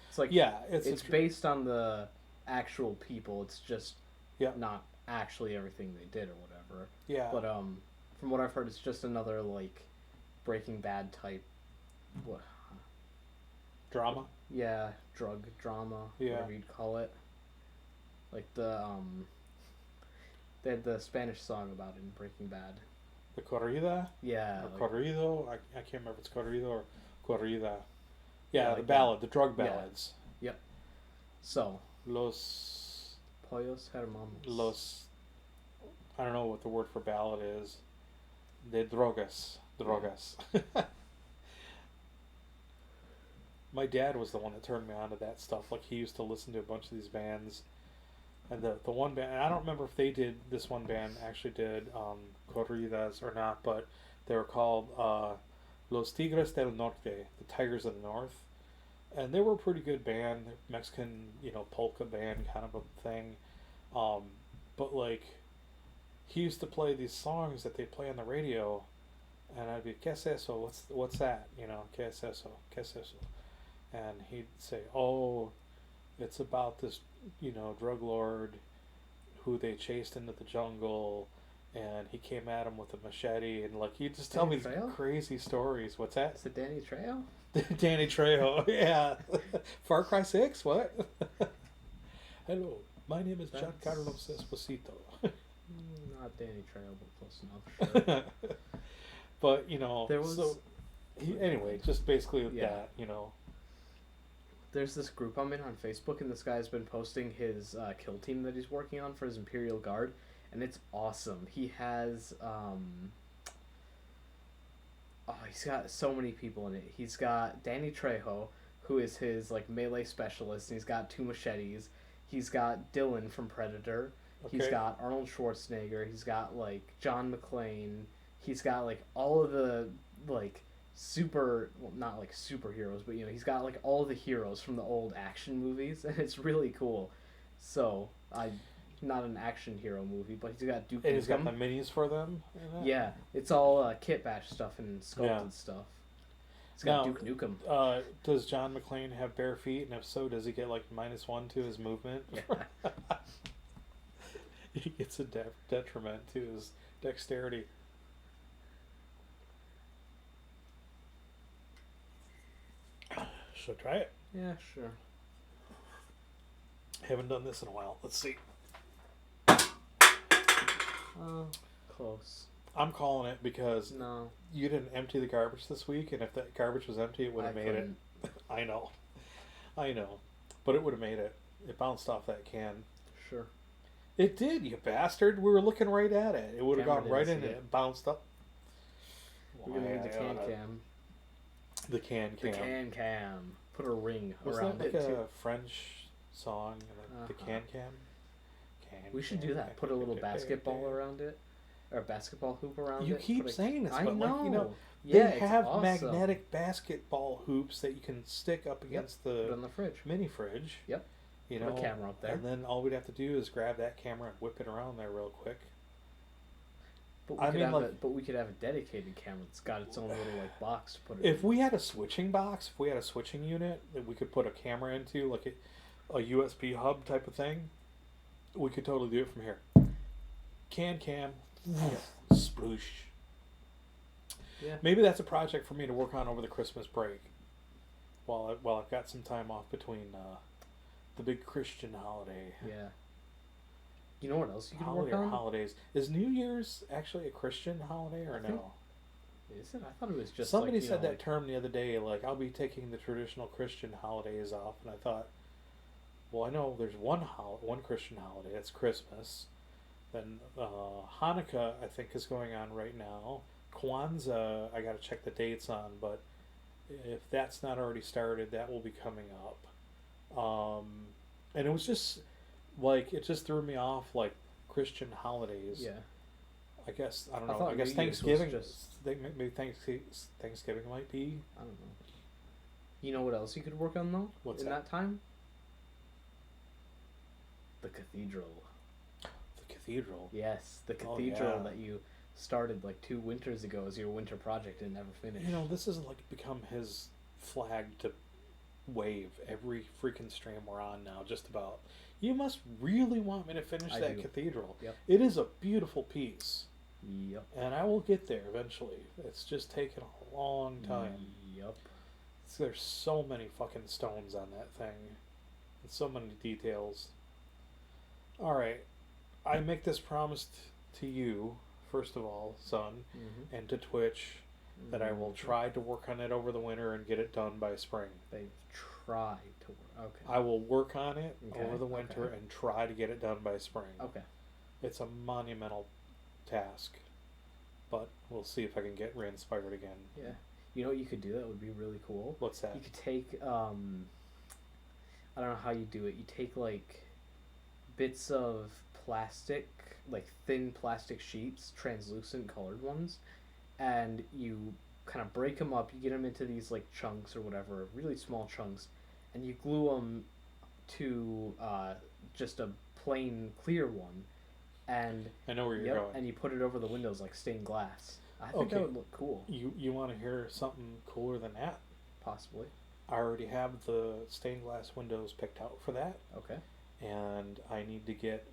It's like it's based on the actual people. It's just not actually everything they did or whatever. Yeah. But from what I've heard, it's just another like Breaking Bad type. What? Drama? Yeah, drug drama, whatever you'd call it. Like they had the Spanish song about it in Breaking Bad. The corrida? Yeah. Or corrido? I can't remember if it's corrido or corrida. Yeah, the ballad, the drug ballads. Yeah. Yep. So. Los Pollos Hermanos. I don't know what the word for ballad is. De drogas. Yeah. My dad was the one that turned me on to that stuff. Like, he used to listen to a bunch of these bands. And the one band, and I don't remember if this one band actually did corridas or not, but they were called Los Tigres del Norte, the Tigers of the North. And they were a pretty good band, Mexican, polka band kind of a thing. But like, he used to play these songs that they play on the radio, and I'd be, ¿Qué es eso? What's that? ¿Qué es eso? ¿Qué es eso? And he'd say, oh, it's about this, drug lord who they chased into the jungle, and he came at him with a machete, and like, he'd just tell me these crazy stories. What's that? Is it Danny Trejo? Danny Trejo, yeah. Far Cry 6, what? Hello, my name is Giancarlo Esposito. Not Danny Trejo, but close enough. Sure. But, there was... anyway, just basically that, There's this group I'm in on Facebook, and this guy's been posting his kill team that he's working on for his Imperial Guard, and it's awesome. He has he's got so many people in it. He's got Danny Trejo, who is his like melee specialist, and he's got 2 machetes. He's got Dylan from Predator. Okay. He's got Arnold Schwarzenegger. He's got like John McClane. He's got like all of the like not like superheroes, but he's got like all the heroes from the old action movies, and it's really cool. So not an action hero movie, but he's got Duke Nukem. And he's got the minis for them. Yeah, it's all kit bash stuff and sculpted stuff. He's got Now, Duke Nukem. Does John McClane have bare feet? And if so, does he get like -1 to his movement? Yeah. He gets a detriment to his dexterity. Should I try it? Yeah, sure. Haven't done this in a while. Let's see. Close. I'm calling it because No. you didn't empty the garbage this week, and if that garbage was empty, it would have made it. I know. But it would have made it. It bounced off that can. Sure. It did, you bastard. We were looking right at it. It would have Camera gone right didn't in see it. It bounced up. We're gonna need the can. The can. The can. Put a ring Was around that like it a too. French song? The can. We should do that. Put a little basketball around it, or a basketball hoop around it. You keep saying this, I but know. they Yeah, have awesome. magnetic basketball hoops that you can stick up against Put it the on the fridge. mini fridge. Yep. You Put know, a camera up there. and then all we'd have to do is grab that camera and whip it around there real quick. But we could have a dedicated camera that's got its own little like box to put it If in. we had a switching box, if we had a switching unit that we could put a camera into, like a USB hub type of thing, we could totally do it from here. Cam, sploosh. Yeah. Maybe that's a project for me to work on over the Christmas break, while I've got some time off between the big Christian holiday. Yeah. You know what else you could Holiday work or on? holidays. Is New Year's actually a Christian holiday or no? Is it? I thought it was just Somebody like, said that term the other day, like, I'll be taking the traditional Christian holidays off, and I thought, well, I know there's one Christian holiday, that's Christmas. Then Hanukkah, I think, is going on right now. Kwanzaa, I got to check the dates on, but if that's not already started, that will be coming up. And it was just, like, it just threw me off, like, Christian holidays. Yeah. I guess, I don't I know. thought I guess New Year's was Thanksgiving, just- maybe Thanksgiving might be. I don't know. You know what else you could work on though? What's in that? that time? The cathedral. The cathedral. Yes, the Oh, cathedral yeah. that you started like 2 winters ago as your winter project and never finished. You know, this has like become his flag to wave every freaking stream we're on now, just about. You must really want me to finish I that do. cathedral. Yep. It is a beautiful piece. Yep. And I will get there eventually. It's just taken a long time. Yep. There's so many fucking stones on that thing. And so many details. Alright. I make this promise to you, first of all, son, Mm-hmm. and to Twitch, that I will try to work on it over the winter and get it done by spring. They've tried to work. Okay. I will work on it Okay, over the winter okay. and try to get it done by spring. Okay. It's a monumental task, but we'll see if I can get re-inspired again. Yeah. You know what you could do that would be really cool? What's that? You could take I don't know how you do it. You take like bits of plastic, like thin plastic sheets, translucent colored ones, and you kind of break them up. You get them into these like chunks or whatever, really small chunks, and you glue them to just a plain clear one, and I know where you're going. and you put it over the windows like stained glass. I think that Okay. would look cool. You want to hear something cooler than that? Possibly. I already have the stained glass windows picked out for that, Okay. and I need to get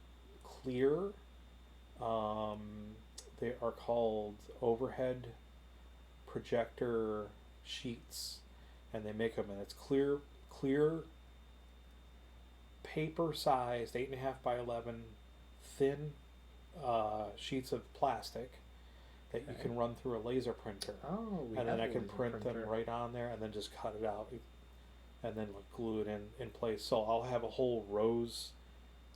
clear. They are called overhead projector sheets, and they make them, and it's clear paper sized 8.5 by 11 thin sheets of plastic that you Okay. can run through a laser printer. Oh, we And have then I a can laser print them printer. right on there and then just cut it out. and then like glue it in place. So I'll have a whole rose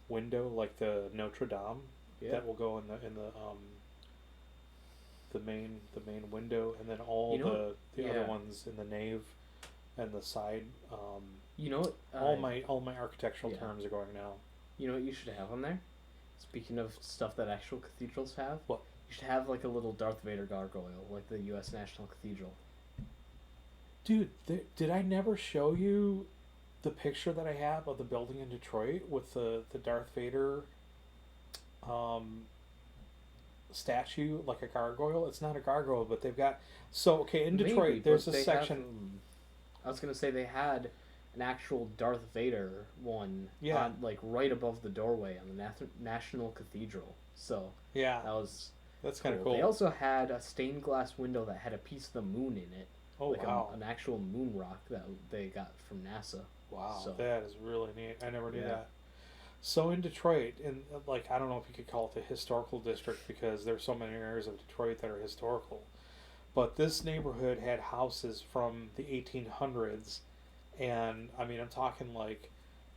window like the Notre Dame that will go in the main window, and then all the other ones in the nave and the side. You know what? All my architectural terms are going now. You know what you should have on there? Speaking of stuff that actual cathedrals have, what? You should have like a little Darth Vader gargoyle, like the U.S. National Cathedral. Dude, did I never show you the picture that I have of the building in Detroit with the Darth Vader statue, like a gargoyle? It's not a gargoyle, but they've got... So, okay, in Detroit, there's a section... I was going to say they had an actual Darth Vader one on, like, right above the doorway on the National Cathedral. So, yeah, that's kind of cool. They also had a stained glass window that had a piece of the moon in it. Oh, like wow. An actual moon rock that they got from NASA. Wow, so, that is really neat. I never knew that. So in Detroit, in like, I don't know if you could call it the historical district because there's so many areas of Detroit that are historical, but this neighborhood had houses from the 1800s, and I mean I'm talking like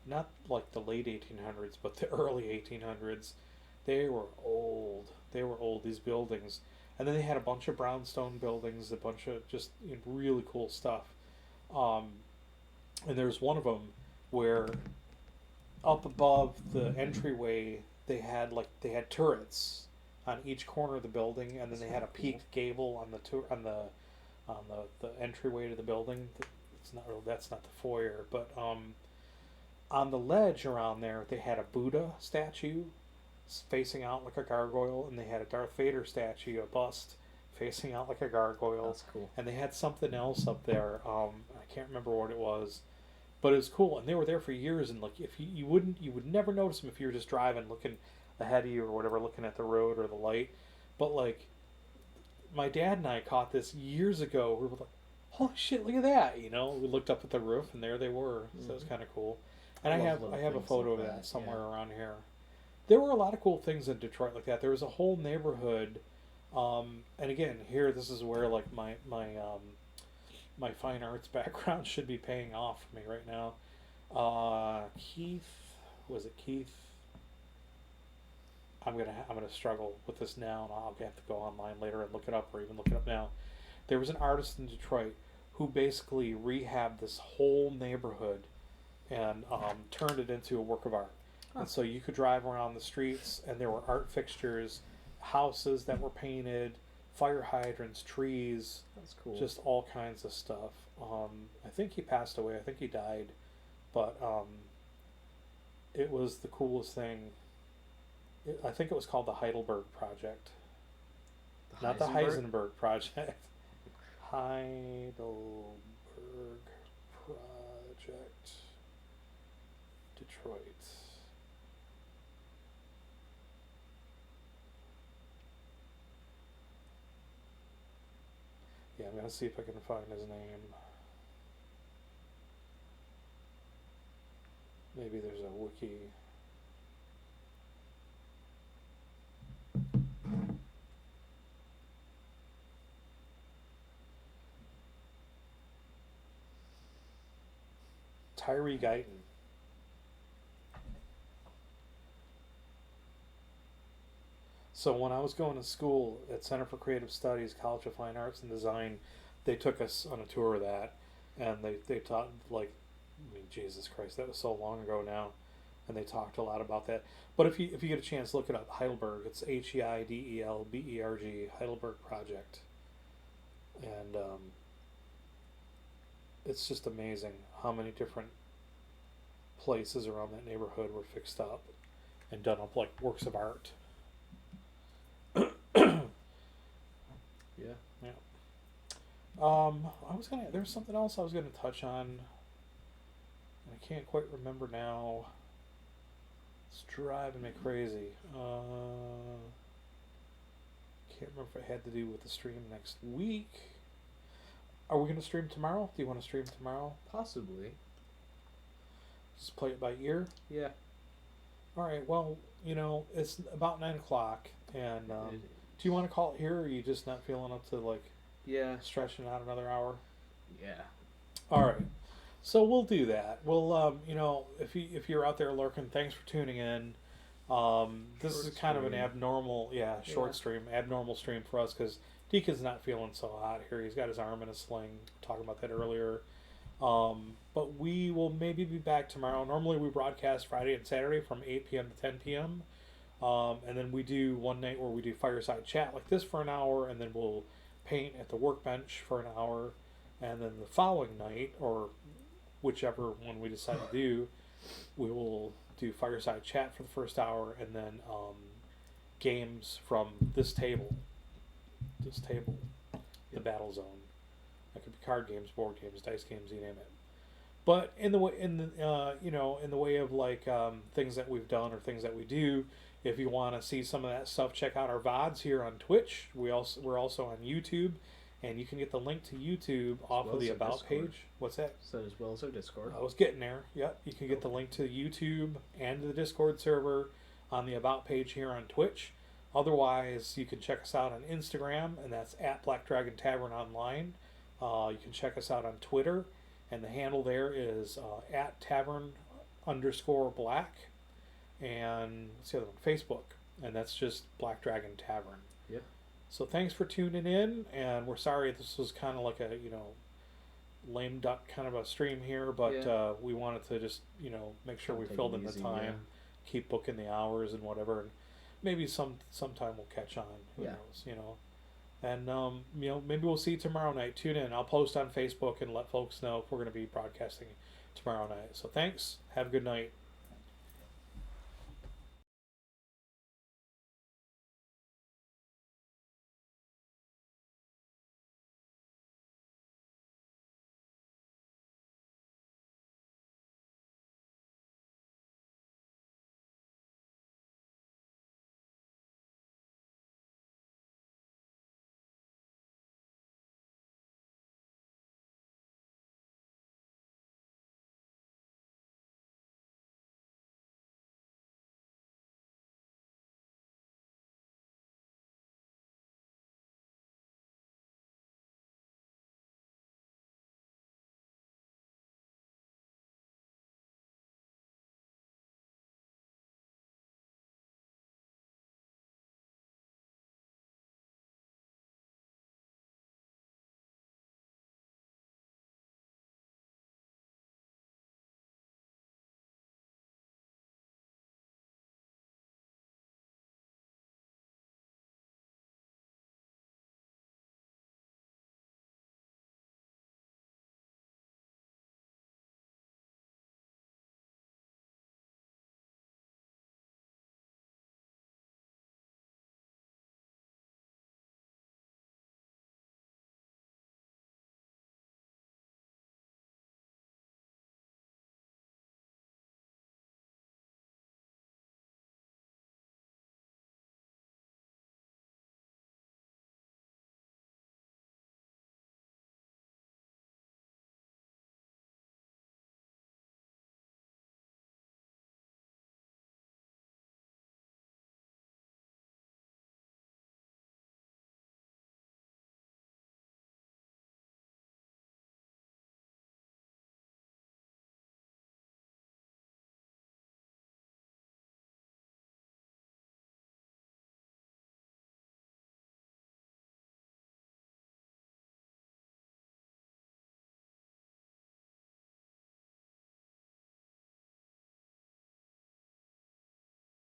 not like the late 1800s, but the early 1800s. They were old. These buildings, and then they had a bunch of brownstone buildings, a bunch of just really cool stuff. And there's one of them where up above the entryway they had turrets on each corner of the building, and then they had a peaked gable on the entryway to the building. That's not the foyer, but on the ledge around there they had a Buddha statue facing out like a gargoyle, and they had a Darth Vader statue, a bust, facing out like a gargoyle. That's cool. And they had something else up there. I can't remember what it was, but it was cool. And they were there for years. And like, if you would never notice them if you were just driving, looking ahead of you or whatever, looking at the road or the light. But like, my dad and I caught this years ago. We were like, "Holy shit! Look at that!" You know, we looked up at the roof, and there they were. So it was kind of cool. And I have a photo of that somewhere around here. There were a lot of cool things in Detroit like that. There was a whole neighborhood, and again, here this is where like my fine arts background should be paying off for me right now. Keith, was it Keith? I'm gonna struggle with this now, and I'll have to go online later and look it up, or even look it up now. There was an artist in Detroit who basically rehabbed this whole neighborhood and turned it into a work of art. And so you could drive around the streets, and there were art fixtures, houses that were painted, fire hydrants, trees. That's cool. Just all kinds of stuff. I think he passed away. I think he died. But it was the coolest thing. I think it was called the Heidelberg Project. Not the Heisenberg Project. Heidelberg Project. Detroit. Yeah, I'm going to see if I can find his name. Maybe there's a wiki. Tyree Guyton. So when I was going to school at Center for Creative Studies, College of Fine Arts and Design, they took us on a tour of that, and they taught, like, I mean, Jesus Christ, that was so long ago now, and they talked a lot about that. But if you get a chance, look it up. Heidelberg. It's Heidelberg, Heidelberg Project, and it's just amazing how many different places around that neighborhood were fixed up and done up like works of art. Yeah. There's something else I was gonna touch on, and I can't quite remember now. It's driving me crazy. Can't remember if it had to do with the stream next week. Are we gonna stream tomorrow? Do you want to stream tomorrow? Possibly. Just play it by ear? Yeah. Alright, well, it's about 9 o'clock, and do you want to call it here, or are you just not feeling up to, like, stretching out another hour? Yeah. Alright. So we'll do that. We'll, if you're out there lurking, thanks for tuning in. This Short is kind of an stream. abnormal, short stream, abnormal stream for us because Deacon's not feeling so hot here. He's got his arm in a sling. Talking about that earlier. But we will maybe be back tomorrow. Normally we broadcast Friday and Saturday from 8 p.m. to 10 p.m. And then we do one night where we do Fireside Chat like this for an hour, and then we'll paint at the workbench for an hour. And then the following night, or whichever one we decide to do, we will do Fireside Chat for the first hour, and then games from this table, the Battle Zone. That could be card games, board games, dice games, you name it. But in the way, in the way of like things that we've done or things that we do, if you want to see some of that stuff, check out our VODs here on Twitch. We're also on YouTube, and you can get the link to YouTube off of the About Discord page. What's that? So as well as our Discord. I was getting there. Yep, you can get the link to YouTube and to the Discord server on the About page here on Twitch. Otherwise, you can check us out on Instagram, and that's at Black Dragon Tavern Online. You can check us out on Twitter, and the handle there is at Tavern_Black. And what's the other one? Facebook, and that's just Black Dragon Tavern. Yep. So thanks for tuning in, and we're sorry this was kind of like a lame duck kind of a stream here, but we wanted to just make sure we filled in the time, keep booking the hours and whatever, and maybe sometime we'll catch on. Who knows, And maybe we'll see you tomorrow night. Tune in. I'll post on Facebook and let folks know if we're going to be broadcasting tomorrow night. So thanks. Have a good night.